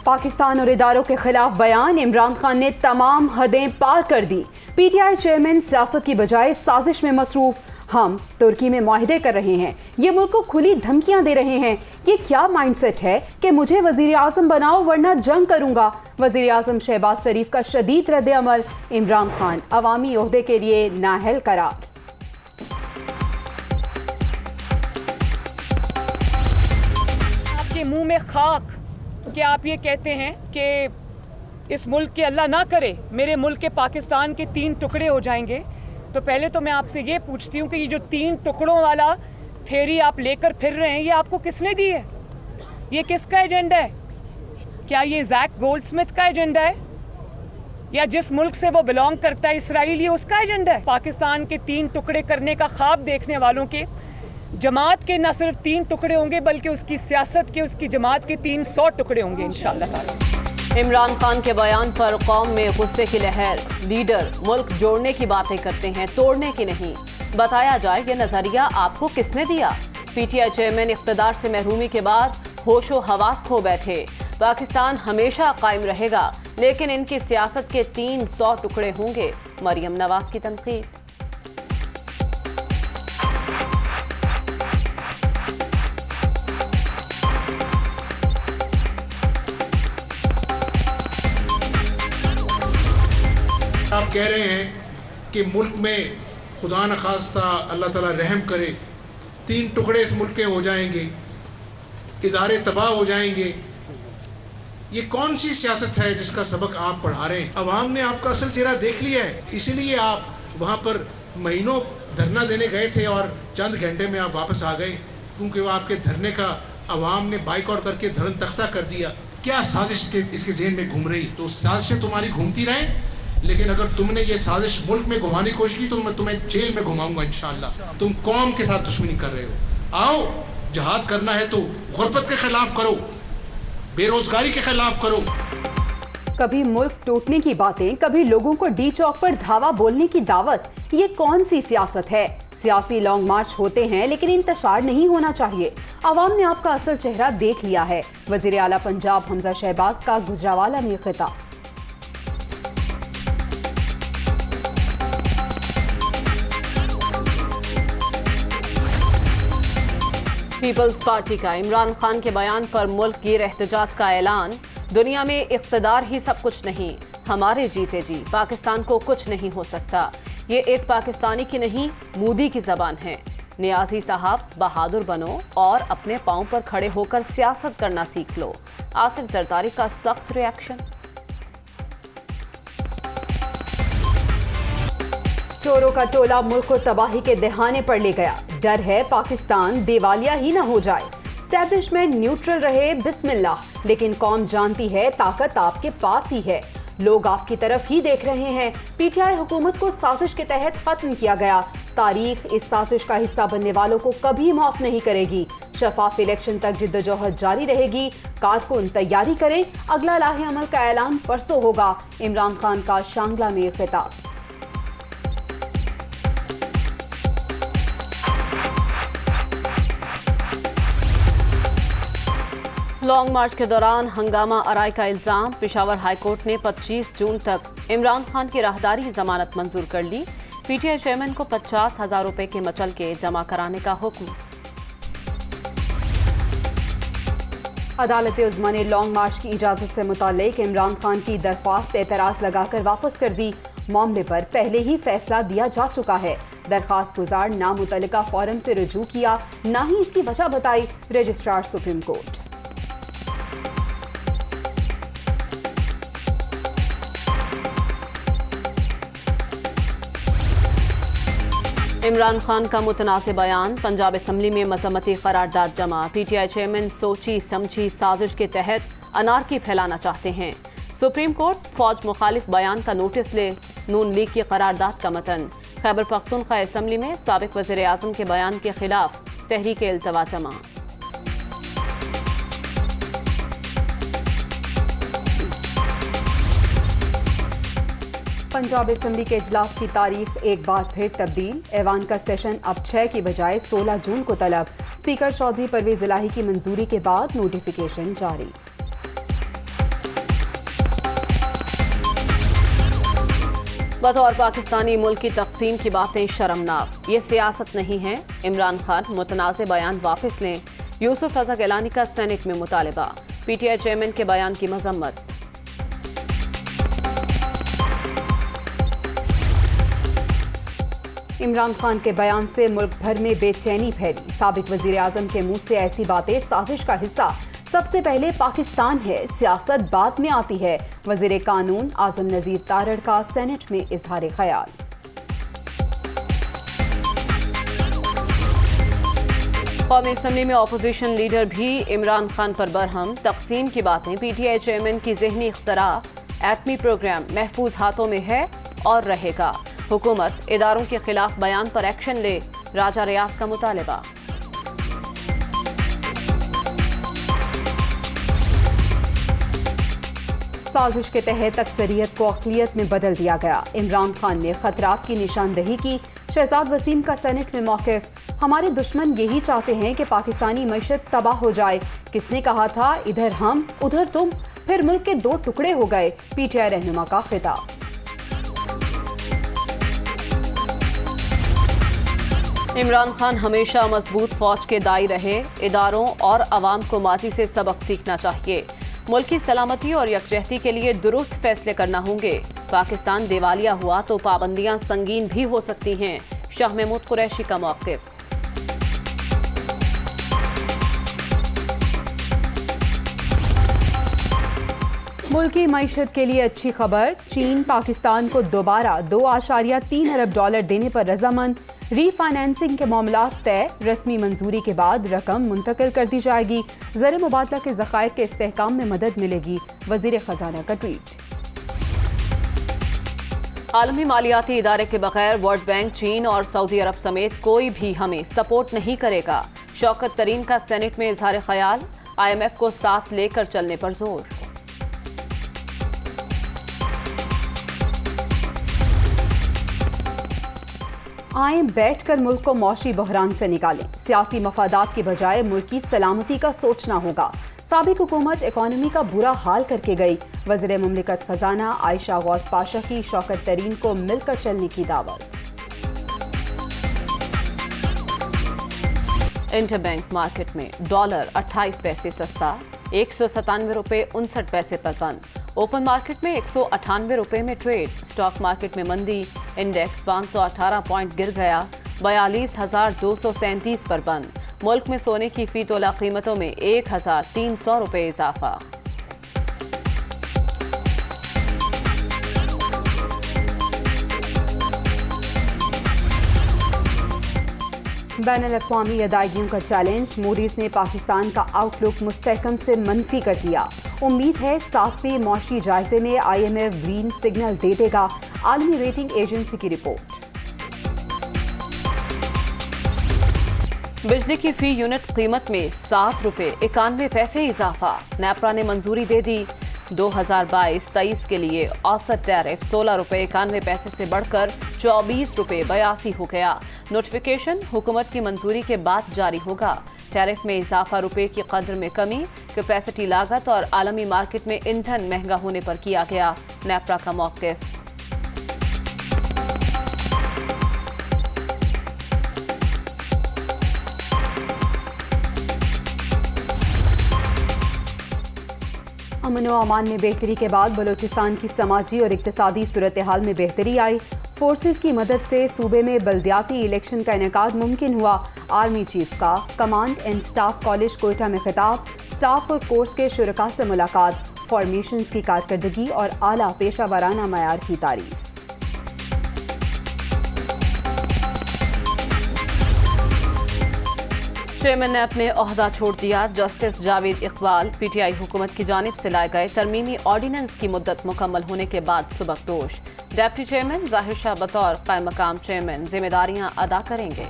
پاکستان اور اداروں کے خلاف بیان، عمران خان نے تمام حدیں پار کر دی۔ پی ٹی آئی چیئرمین سیاست کی بجائے سازش میں مصروف۔ ہم ترکی میں معاہدے کر رہے ہیں، یہ ملک کو کھلی دھمکیاں دے رہے ہیں۔ یہ کیا مائنڈ سیٹ ہے کہ مجھے وزیر اعظم بناؤ ورنہ جنگ کروں گا؟ وزیر اعظم شہباز شریف کا شدید رد عمل، عمران خان عوامی عہدے کے لیے نااہل قرار۔ آپ کے منہ میں خاک کہ آپ یہ کہتے ہیں کہ اس ملک کے اللہ نہ کرے میرے ملک کے پاکستان کے 3 ٹکڑے ہو جائیں گے۔ تو پہلے تو میں آپ سے یہ پوچھتی ہوں کہ یہ جو 3 ٹکڑوں والا تھیوری آپ لے کر پھر رہے ہیں، یہ آپ کو کس نے دی ہے؟ یہ کس کا ایجنڈا ہے؟ کیا یہ زیک گولڈ سمتھ کا ایجنڈا ہے یا جس ملک سے وہ بلانگ کرتا ہے اسرائیل، یہ اس کا ایجنڈا ہے؟ پاکستان کے 3 ٹکڑے کرنے کا خواب دیکھنے والوں کے جماعت کے نہ صرف 3 ٹکڑے ہوں گے بلکہ اس کی سیاست کے، اس کی جماعت کے 300 ٹکڑے ہوں گے انشاءاللہ۔ عمران خان کے بیان پر قوم میں غصے کی لہر۔ لیڈر ملک جوڑنے کی باتیں کرتے ہیں، توڑنے کی نہیں۔ بتایا جائے یہ نظریہ آپ کو کس نے دیا؟ پی ٹی آئی چیئرمین اقتدار سے محرومی کے بعد ہوش و حواس کھو بیٹھے۔ پاکستان ہمیشہ قائم رہے گا لیکن ان کی سیاست کے 300 ٹکڑے ہوں گے، مریم نواز کی تنقید۔ آپ کہہ رہے ہیں کہ ملک میں خدا نخواستہ اللہ تعالیٰ رحم کرے 3 ٹکڑے اس ملک کے ہو جائیں گے، ادارے تباہ ہو جائیں گے۔ یہ کون سی سیاست ہے جس کا سبق آپ پڑھا رہے ہیں؟ عوام نے آپ کا اصل چہرہ دیکھ لیا ہے، اسی لیے آپ وہاں پر مہینوں دھرنا دینے گئے تھے اور چند گھنٹے میں آپ واپس آ گئے، کیونکہ وہ آپ کے دھرنے کا عوام نے بائیکاٹ کر کے دھرم تختہ کر دیا۔ کیا سازش اس کے ذہن میں گھوم رہی؟ تو سازشیں تمہاری گھومتی رہیں، لیکن اگر تم نے یہ سازش ملک میں گھمانے کی کوشش کی تو میں تمہیں جیل میں گھماؤں گا انشاءاللہ۔ تم قوم کے ساتھ دشمنی کر رہے ہو۔ آؤ جہاد کرنا ہے تو غربت کے خلاف کرو، بے روزگاری کے خلاف کرو۔ کبھی ملک ٹوٹنے کی باتیں، کبھی لوگوں کو ڈی چوک پر دھاوا بولنے کی دعوت۔ یہ کون سی سیاست ہے؟ سیاسی لانگ مارچ ہوتے ہیں لیکن انتشار نہیں ہونا چاہیے۔ عوام نے آپ کا اصل چہرہ دیکھ لیا ہے۔ وزیر اعلیٰ پنجاب حمزہ شہباز کا گجرانوالہ میں خطاب۔ پیپلز پارٹی کا عمران خان کے بیان پر ملک گیر احتجاج کا اعلان۔ دنیا میں اقتدار ہی سب کچھ نہیں، ہمارے جیتے جی پاکستان کو کچھ نہیں ہو سکتا۔ یہ ایک پاکستانی کی نہیں، مودی کی زبان ہے۔ نیازی صاحب بہادر بنو اور اپنے پاؤں پر کھڑے ہو کر سیاست کرنا سیکھ لو۔ آصف زرداری کا سخت ری ایکشن۔ چوروں کا ٹولہ ملک کو تباہی کے دہانے پر لے گیا۔ ڈر ہے پاکستان دیوالیہ ہی نہ ہو جائے۔ اسٹیبلشمنٹ نیوٹرل رہے، بسم اللہ، لیکن قوم جانتی ہے طاقت آپ کے پاس ہی ہے۔ لوگ آپ کی طرف ہی دیکھ رہے ہیں۔ پی ٹی آئی حکومت کو سازش کے تحت ختم کیا گیا۔ تاریخ اس سازش کا حصہ بننے والوں کو کبھی معاف نہیں کرے گی۔ شفاف الیکشن تک جدوجہد جاری رہے گی۔ کارکن تیاری کریں، اگلا لاہے عمل کا اعلان پرسوں ہوگا۔ عمران خان کا شانگلہ میں خطاب۔ لانگ مارچ کے دوران ہنگامہ آرائی کا الزام۔ پشاور ہائی کورٹ نے 25 جون تک عمران خان کی راہداری ضمانت منظور کر لی۔ پی ٹی آئی چیئرمین کو 50,000 روپے کے مچل کے جمع کرانے کا حکم۔ عدالت عظمیٰ نے لانگ مارچ کی اجازت سے متعلق عمران خان کی درخواست اعتراض لگا کر واپس کر دی۔ معاملے پر پہلے ہی فیصلہ دیا جا چکا ہے۔ درخواست گزار نہ متعلقہ فورم سے رجوع کیا، نہ ہی اس کی وجہ بتائی۔ Registrar supreme court. Imran Khan کا متنازع بیان۔ پنجاب اسمبلی میں مذمتی قرارداد جمع۔ پی ٹی آئی چیئرمین سوچی سمجھی سازش کے تحت انارکی پھیلانا چاہتے ہیں۔ سپریم کورٹ فوج مخالف بیان کا نوٹس لے، نون لیگ کی قرارداد کا متن۔ خیبر پختونخوا اسمبلی میں سابق وزیر اعظم کے بیان کے خلاف تحریک التوا جمع۔ پنجاب اسمبلی کے اجلاس کی تاریخ ایک بار پھر تبدیل۔ ایوان کا سیشن اب 6 کی بجائے 16 جون کو طلب۔ اسپیکر چودھری پرویز الہی کی منظوری کے بعد نوٹیفیکیشن جاری۔ बतौर पाकिस्तानी मुल्क की तकसीम की बातें शर्मनाक, ये सियासत नहीं है। इमरान खान मुतनाज़ बयान वापस लें। यूसुफ रज़ा गिलानी का सेनेट में मुतालबा। पीटीआई चेयरमैन के बयान की मजम्मत। इमरान खान के बयान से मुल्क भर में बेचैनी फैली। साबिक वजीर आजम के मुंह से ऐसी बातें साजिश का हिस्सा। सबसे पहले पाकिस्तान है, सियासत बाद में आती है। वजीर कानून आजम नजीर तारड़ का सेनेट में इजहार ख्याल। कौमी असम्बली में अपोजिशन लीडर भी इमरान खान पर बरहम। तकसीम की बातें। पीटीआई चेयरमैन की ज़हनी इख्तरा। एटमी प्रोग्राम महफूज हाथों में है और रहेगा। हुकूमत इदारों के खिलाफ बयान पर एक्शन ले। राजा रियाज का मुतालबा। साजिश के तहत अक्सरियत को अक़लियत में बदल दिया गया। इमरान खान ने खतरात की निशानदही की। शहजाद वसीम का सेनेट में मौक़िफ़। हमारे दुश्मन यही चाहते हैं कि पाकिस्तानी मईशत तबाह हो जाए। किसने कहा था इधर हम उधर तुम, फिर मुल्क के दो टुकड़े हो गए। पीटीआई रहनुमा का खिताब। इमरान खान हमेशा मजबूत फौज के दाई रहे। इदारों और अवाम को माजी से सबक सीखना चाहिए। मुल्क की सलामती और यकजहती के लिए दुरुस्त फैसले करना होंगे। पाकिस्तान दिवालिया हुआ तो पाबंदियां संगीन भी हो सकती हैं। शाह महमूद कुरैशी का मौक़िफ़। मुल्की मईशत के लिए अच्छी खबर। चीन पाकिस्तान को दोबारा $2.3 अरब देने पर रजामंद। रीफाइनेंसिंग के मामला तय। रस्मी मंजूरी के बाद रकम मुंतकिल कर दी जाएगी। ज़र मुबादला के ज़खायर के इस्तेहकाम में मदद मिलेगी। वज़ीर ख़जाना का ट्वीट। आलमी मालियाती इदारे के बगैर वर्ल्ड बैंक, चीन और सऊदी अरब समेत कोई भी हमें सपोर्ट नहीं करेगा। शौकत तरीन का सेनेट में इजहार ख्याल। IMF को साथ लेकर चलने पर जोर। आएं बैठकर मुल्क को मौशी बहरान से निकालें। सियासी मफादात की बजाय मुल्क की सलामती का सोचना होगा। साबिक हुकूमत इकॉनमी का बुरा हाल करके गई। वज़ीर मुमलिकत खजाना आयशा गौस पाशा की शौकत तरीन को मिलकर चलने की दावत। इंटरबैंक मार्केट में डॉलर 28 पैसे सस्ता, 197 रुपये 59 पैसे पर बंद। ओपन मार्केट में 198 रुपये में ट्रेड। स्टॉक मार्केट में मंदी। इंडेक्स 518 पॉइंट गिर गया, 42,237 पर बंद। मुल्क में सोने की फी तोला कीमतों में 1,300 रुपये इजाफा। बैनुल-अक़वामी अदायगियों का चैलेंज। मूडीज ने पाकिस्तान का आउटलुक मुस्तहकम से मनफी कर दिया। उम्मीद है 7वें मौशी जायजे में IMF ग्रीन सिग्नल दे देगा। आलमी रेटिंग एजेंसी की रिपोर्ट। बिजली की फी यूनिट कीमत में 7 रुपये 91 पैसे इजाफा। नेपरा ने मंजूरी दे दी। 2022-23 के लिए औसत टैरिफ 16 रुपये 91 पैसे से बढ़कर 24 रुपये 82 हो गया। नोटिफिकेशन हुकूमत की मंजूरी के बाद जारी होगा। टैरिफ में इजाफा, रुपये की कदर में कमी, कैपेसिटी लागत और आलमी मार्केट में ईंधन महंगा होने पर किया गया। नेपरा का मौक़िफ़। अमन व अमान में बेहतरी के बाद बलूचिस्तान की समाजी और इक्तिसादी सूरत हाल में बेहतरी आई। फोर्सेस की मदद से सूबे में बल्दियाती इलेक्शन का इनेकाद मुमकिन हुआ। आर्मी चीफ का command and staff college Quetta में खिताब। स्टाफ और कोर्स के शुरका से मुलाकात। फॉर्मेशंस की कारकर्दगी और आला पेशा वाराना मयार की तारीफ। चेयरमैन ने अपने ओहदा छोड़ दिया। जस्टिस जावेद इकबाल पीटीआई हुकूमत की जानिब से लाए गए तरमीमी ऑर्डिनेंस की मुद्दत मुकम्मल होने के बाद सुबकदोश। डिप्टी चेयरमैन जाहिर शाह बतौर कायम मकाम चेयरमैन जिम्मेदारियां अदा करेंगे।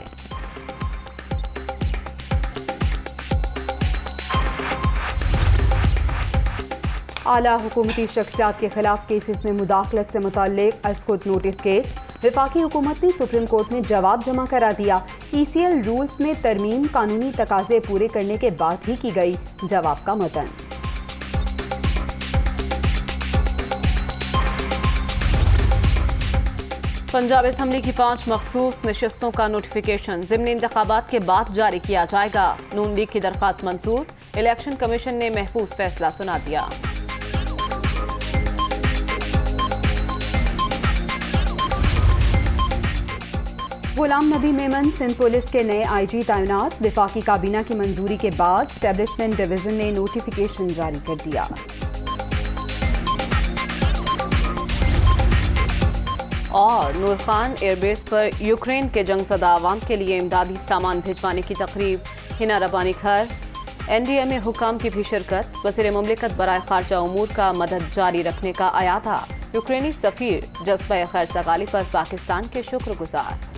आला हुकूमती शख्सियात के खिलाफ केसेस में मुदाखलत से मुताल्लिक अस्कुत नोटिस केस। वफाकी हुकूमत ने सुप्रीम कोर्ट में जवाब जमा करा दिया। ECL रूल्स में तरमीम कानूनी तकाजे पूरे करने के बाद ही की गई। जवाब का मतन। पंजाब असम्बली की 5 मखसूस नशस्तों का नोटिफिकेशन ज़िम्नी इंतखाबात के बाद जारी किया जाएगा। नून लीग की दरख्वास्त मंजूर, इलेक्शन कमीशन ने महफूज फैसला सुना दिया। गुलाम नबी मेमन सिंध पुलिस के नए आईजी तैनात। वफाकी काबीना की मंजूरी के बाद स्टैब्लिशमेंट डिवीजन ने नोटिफिकेशन जारी कर दिया। और नूर खान एयरबेस पर यूक्रेन के जंगज़दा आवाम के लिए इमदादी सामान भिजवाने की तकरीब। हिना रबानी घर NDMA हुकाम की भी शिरकत। वज़ीर मुमलिकत बराए खारजा उमूर का मदद जारी रखने का अयादा। यूक्रेनी सफ़ीर जज्बा खैर सगाली पर पाकिस्तान के शुक्रगुजार।